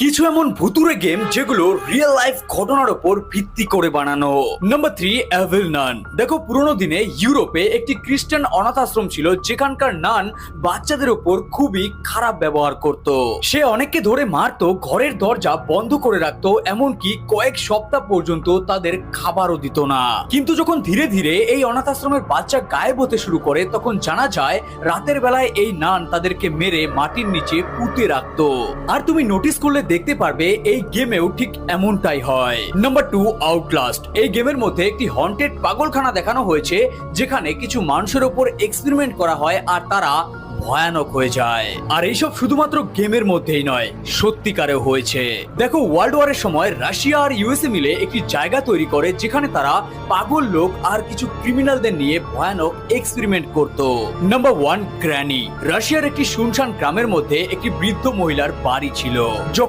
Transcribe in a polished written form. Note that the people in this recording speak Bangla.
কিছু এমন ভুতুরে গেম যেগুলো রিয়েল লাইফ ঘটনার উপর ভিত্তি করে বানানো। নাম্বার 3, এভিল নান। দেখো, পুরোনো দিনে ইউরোপে একটি খ্রিস্টান অনাথ আশ্রম ছিল যেখানকার নান বাচ্চাদের উপর খুবই খারাপ ব্যবহার করত। সে অনেককে ধরে মারতো, ঘরের দরজা বন্ধ করে রাখতো, এমনকি কয়েক সপ্তাহ পর্যন্ত তাদের খাবারও দিত না। কিন্তু যখন ধীরে ধীরে এই অনাথ আশ্রমের বাচ্চা গায়েব হতে শুরু করে, তখন জানা যায় রাতের বেলায় এই নান তাদেরকে মেরে মাটির নিচে পুঁতে রাখতো। আর তুমি নোটিস করলে দেখতে পারবে এই গেমেও ঠিক এমনটাই হয়। Number 2, Outlast. এই গেমের মধ্যে একটি হন্টেড পাগলখানা দেখানো হয়েছে যেখানে কিছু মানুষের উপর এক্সপেরিমেন্ট করা হয় আর তারা ভয়ানক হয়ে যায়। আর এইসব শুধুমাত্র গেমের মধ্যেই নয়, সত্যিকারেও হয়েছে। দেখো, ওয়ার্ল্ড ওয়ারের সময় রাশিয়া আর ইউএসএ মিলে একটি জায়গা তৈরি করে যেখানে তারা পাগল লোক আর কিছু ক্রিমিনালদের নিয়ে ভয়ানক এক্সপেরিমেন্ট করত। Number 1, granny. রাশিয়ার একটি শুনশান গ্রামের মধ্যে একটি বৃদ্ধ মহিলার বাড়ি ছিল।